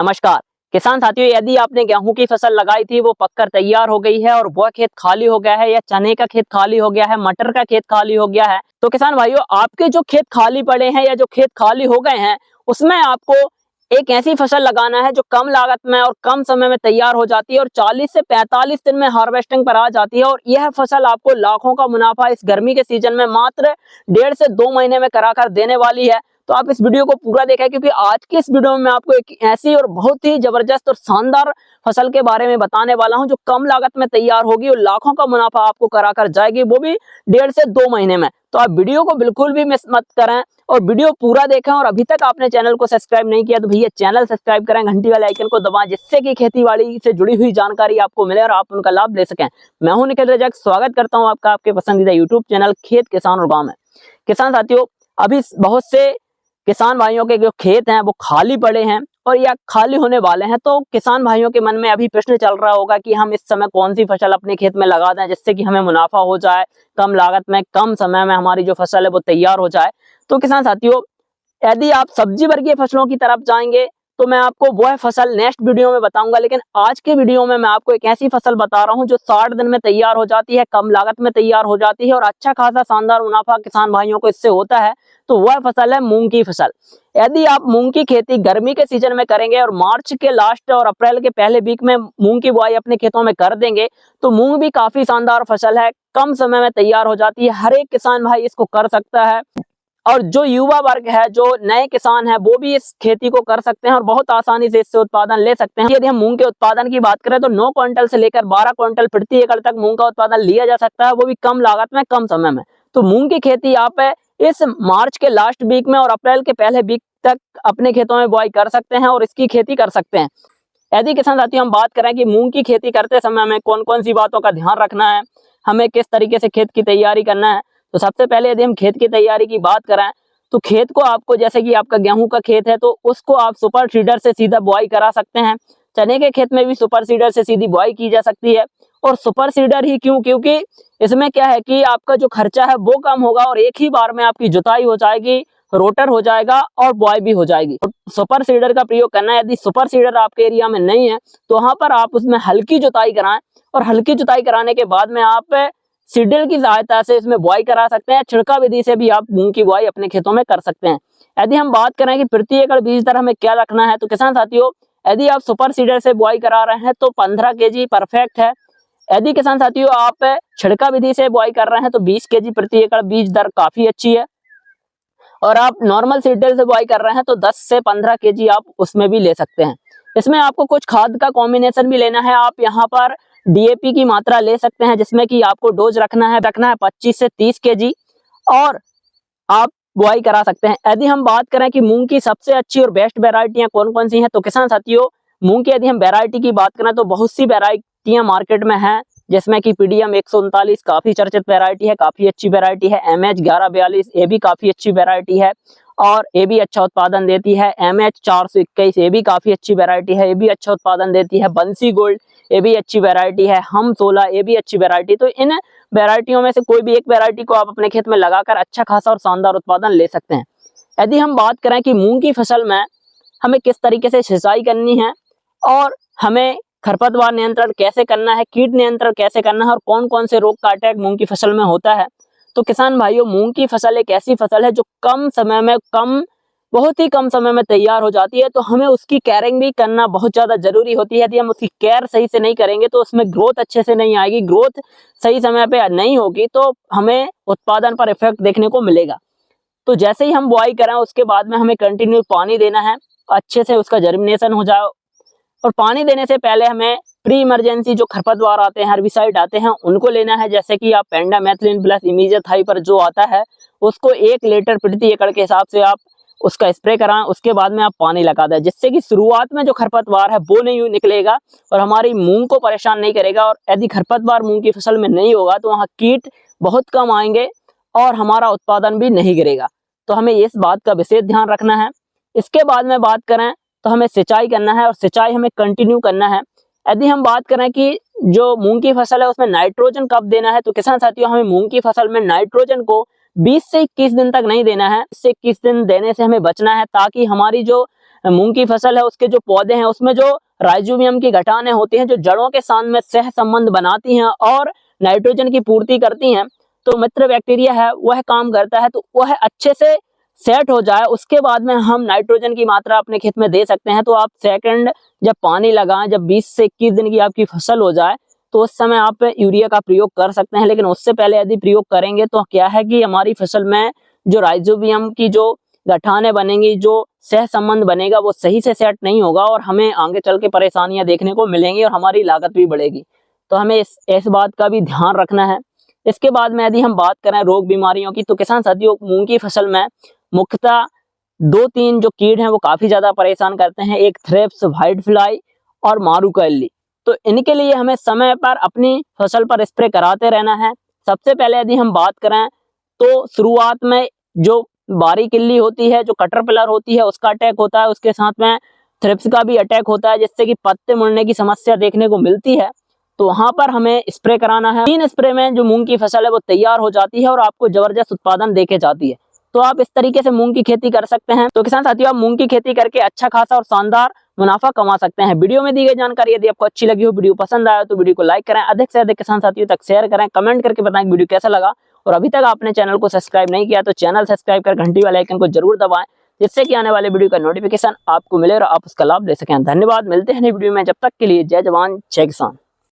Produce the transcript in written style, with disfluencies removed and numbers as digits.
नमस्कार किसान साथियों, यदि आपने गेहूं की फसल लगाई थी वो पककर तैयार हो गई है और वह खेत खाली हो गया है, या चने का खेत खाली हो गया है, मटर का खेत खाली हो गया है, तो किसान भाइयों आपके जो खेत खाली पड़े हैं या जो खेत खाली हो गए हैं उसमें आपको एक ऐसी फसल लगाना है जो कम लागत में और कम समय में तैयार हो जाती है और 40 से 45 दिन में हार्वेस्टिंग पर आ जाती है। और यह फसल आपको लाखों का मुनाफा इस गर्मी के सीजन में मात्र 1.5 से 2 महीने में कराकर देने वाली है। तो आप इस वीडियो को पूरा देखें, क्योंकि आज की इस वीडियो में मैं आपको एक ऐसी और बहुत ही जबरदस्त और शानदार फसल के बारे में बताने वाला हूं जो कम लागत में तैयार होगी और लाखों का मुनाफा आपको कराकर जाएगी, वो भी 1.5 से 2 महीने में। तो आप वीडियो को बिल्कुल भी मिस मत करें और वीडियो पूरा देखें। और अभी तक आपने चैनल को सब्सक्राइब नहीं किया तो भैया चैनल सब्सक्राइब करें, घंटी वाले आइकन को दबाएं, जिससे कि खेतीबाड़ी से जुड़ी हुई जानकारी आपको मिले और आप उनका लाभ ले सकें। मैं हूं निखिल रजक, स्वागत करता हूं आपका आपके पसंदीदा यूट्यूब चैनल खेत किसान और गांव में। किसान साथियों, अभी बहुत से किसान भाइयों के जो खेत हैं वो खाली पड़े हैं और या खाली होने वाले हैं, तो किसान भाइयों के मन में अभी प्रश्न चल रहा होगा कि हम इस समय कौन सी फसल अपने खेत में लगा दें जिससे कि हमें मुनाफा हो जाए, कम लागत में कम समय में हमारी जो फसल है वो तैयार हो जाए। तो किसान साथियों, यदि आप सब्जी वर्गीय फसलों की तरफ जाएंगे तो मैं आपको वह फसल नेक्स्ट वीडियो में बताऊंगा, लेकिन आज के वीडियो में मैं आपको एक ऐसी फसल बता रहा हूं जो 60 दिन में तैयार हो जाती है, कम लागत में तैयार हो जाती है और अच्छा खासा शानदार मुनाफा किसान भाइयों को इससे होता है। तो वह फसल है मूंग की फसल। यदि आप मूंग की खेती गर्मी के सीजन में करेंगे और मार्च के लास्ट और अप्रैल के पहले वीक में मूंग की बुआई अपने खेतों में कर देंगे तो मूंग भी काफी शानदार फसल है, कम समय में तैयार हो जाती है। हर एक किसान भाई इसको कर सकता है और जो युवा वर्ग है, जो नए किसान है, वो भी इस खेती को कर सकते हैं और बहुत आसानी से इससे उत्पादन ले सकते हैं। यदि हम मूंग के उत्पादन की बात करें तो 9 क्विंटल से लेकर 12 क्विंटल प्रति एकड़ तक मूंग का उत्पादन लिया जा सकता है, वो भी कम लागत में कम समय में। तो मूंग की खेती आप इस मार्च के लास्ट वीक में और अप्रैल के पहले वीक तक अपने खेतों में बुआई कर सकते हैं और इसकी खेती कर सकते हैं। यदि किसान साथियों हम बात करें कि मूंग की खेती करते समय हमें कौन कौन सी बातों का ध्यान रखना है, हमें किस तरीके से खेत की तैयारी करना है, तो सबसे पहले यदि हम खेत की तैयारी की बात करें तो खेत को आपको, जैसे कि आपका गेहूं का खेत है तो उसको आप सुपर सीडर से सीधा बुआई करा सकते हैं। चने के खेत में भी सुपर सीडर से सीधी बुआई की जा सकती है। और सुपर सीडर ही क्यों? क्योंकि इसमें क्या है कि आपका जो खर्चा है वो कम होगा और एक ही बार में आपकी जुताई हो जाएगी, रोटर हो जाएगा और बुआई भी हो जाएगी। सुपर सीडर का प्रयोग करना है। यदि सुपर सीडर आपके एरिया में नहीं है तो वहां पर आप उसमें हल्की जुताई कराएं और हल्की जुताई कराने के बाद में आप सीडर की सहायता से इसमें बुआई करा सकते हैं। छिड़काव विधि से भी आप मूंग की बुआई अपने खेतों में कर सकते हैं। यदि हम बात करें कि प्रति एकड़ बीज दर हमें क्या रखना है, तो किसान साथियों यदि आप सुपर सीडर से बुआई करा रहे हैं तो 15 kg परफेक्ट है। यदि किसान साथियों आप छिड़काव विधि से बुआई कर रहे हैं तो 20 kg प्रति एकड़ बीज दर काफी अच्छी है। और आप नॉर्मल सीडर से बुआई कर रहे हैं तो 10 से 15 kg आप उसमें भी ले सकते हैं। इसमें आपको कुछ खाद का कॉम्बिनेशन भी लेना है। आप यहाँ पर डीएपी की मात्रा ले सकते हैं जिसमें कि आपको डोज रखना है 25 से 30 kg और आप बुआई करा सकते हैं। यदि हम बात करें कि मूंग की सबसे अच्छी और बेस्ट वेराइटियां कौन कौन सी हैं, तो किसान साथियों मूंग की यदि हम वेराइटी की बात करें तो बहुत सी वेराइटियां मार्केट में हैं, जिसमें कि पीडीएम 139 काफी चर्चित वेराइटी है, काफी अच्छी वेराइटी है। एमएच 1142 ये भी काफी अच्छी वेराइटी है और ये भी अच्छा उत्पादन देती है। एमएच 421 ये भी काफी अच्छी वेराइटी है, ये भी अच्छा उत्पादन देती है। बंसी गोल्ड ये भी अच्छी वेराइटी है। हम 16 ये भी अच्छी वेराइटी। तो इन वेराइटियों में से कोई भी एक वेराइटी को आप अपने खेत में लगाकर अच्छा खासा और शानदार उत्पादन ले सकते हैं। यदि हम बात करें कि मूंग की फसल में हमें किस तरीके से सिंचाई करनी है और हमें खरपतवार नियंत्रण कैसे करना है, कीट नियंत्रण कैसे करना है और कौन कौन से रोग का अटैक मूंग की फसल में होता है, तो किसान भाइयों मूंग की फसल एक ऐसी फसल है जो कम समय में बहुत ही कम समय में तैयार हो जाती है। तो हमें उसकी केयरिंग भी करना बहुत ज्यादा जरूरी होती है। यदि हम उसकी केयर सही से नहीं करेंगे तो उसमें ग्रोथ अच्छे से नहीं आएगी, ग्रोथ सही समय पे नहीं होगी तो हमें उत्पादन पर इफेक्ट देखने को मिलेगा। तो जैसे ही हम बुआई करें उसके बाद में हमें कंटिन्यू पानी देना है, अच्छे से उसका जर्मिनेशन हो जाए। और पानी देने से पहले हमें प्री इमरजेंसी जो खरपतवार आते हैं, हर्बिसाइड आते हैं, उनको लेना है। जैसे कि आप पेंडामेथिलिन प्लस इमीजाथाई जो आता है उसको 1 लीटर प्रति एकड़ के हिसाब से आप उसका स्प्रे कराएं। उसके बाद में आप पानी लगा दें, जिससे कि शुरुआत में जो खरपतवार है वो नहीं निकलेगा और हमारी मूंग को परेशान नहीं करेगा। और यदि खरपतवार मूंग की फसल में नहीं होगा तो वहाँ कीट बहुत कम आएंगे और हमारा उत्पादन भी नहीं गिरेगा। तो हमें इस बात का विशेष ध्यान रखना है। इसके बाद में बात करें तो हमें सिंचाई करना है और सिंचाई हमें कंटिन्यू करना है। यदि हम बात करें कि जो मूंग की फसल है उसमें नाइट्रोजन कब देना है, तो किसान साथियों हमें मूंग की फसल में नाइट्रोजन को 20 से 21 दिन तक नहीं देना है। 21 दिन देने से हमें बचना है, ताकि हमारी जो मूंग की फसल है उसके जो पौधे हैं उसमें जो राइजोबियम की घटाने होती हैं जो जड़ों के साथ में सह संबंध बनाती हैं और नाइट्रोजन की पूर्ति करती हैं, तो मित्र बैक्टीरिया है वह काम करता है, तो वह अच्छे से सेट हो जाए उसके बाद में हम नाइट्रोजन की मात्रा अपने खेत में दे सकते हैं। तो आप सेकंड जब पानी लगाएं, जब 20 से 21 दिन की आपकी फसल हो जाए तो उस समय आप यूरिया का प्रयोग कर सकते हैं। लेकिन उससे पहले यदि प्रयोग करेंगे तो क्या है कि हमारी फसल में जो राइजोबियम की जो गठाने बनेंगी, जो सह संबंध बनेगा वो सही से सेट नहीं होगा और हमें आगे चल के परेशानियां देखने को मिलेंगी और हमारी लागत भी बढ़ेगी। तो हमें इस बात का भी ध्यान रखना है। इसके बाद में यदि हम बात करें रोग बीमारियों की, तो किसान साथियों मूंग की फसल में मुख्यतः 2-3 जो कीट हैं वो काफी ज्यादा परेशान करते हैं, एक थ्रिप्स, व्हाइट फ्लाई और मारूका इल्ली। तो इनके लिए हमें समय पर अपनी फसल पर स्प्रे कराते रहना है। सबसे पहले यदि हम बात करें तो शुरुआत में जो बारीक इल्ली होती है, जो कैटरपिलर होती है, उसका अटैक होता है, उसके साथ में थ्रिप्स का भी अटैक होता है जिससे कि पत्ते मुड़ने की समस्या देखने को मिलती है। तो वहां पर हमें स्प्रे कराना है। 3 स्प्रे में जो मूंग की फसल है वो तैयार हो जाती है और आपको जबरदस्त उत्पादन देके जाती है। तो आप इस तरीके से मूंग की खेती कर सकते हैं। तो किसान साथियों आप मूंग की खेती करके अच्छा खासा और शानदार मुनाफा कमा सकते हैं। वीडियो में दी गई जानकारी यदि आपको अच्छी लगी हो, वीडियो पसंद आया तो वीडियो को लाइक करें, अधिक से अधिक किसान साथियों तक शेयर करें, कमेंट करके बताएं वीडियो कैसा लगा। और अभी तक आपने चैनल को सब्सक्राइब नहीं किया तो चैनल सब्सक्राइब कर घंटी वाले आइकन को जरूर दबाएं, जिससे कि आने वाले वीडियो का नोटिफिकेशन आपको मिले और आप उसका लाभ ले सकें। धन्यवाद, मिलते हैं नई वीडियो में, जब तक के लिए जय जवान जय किसान।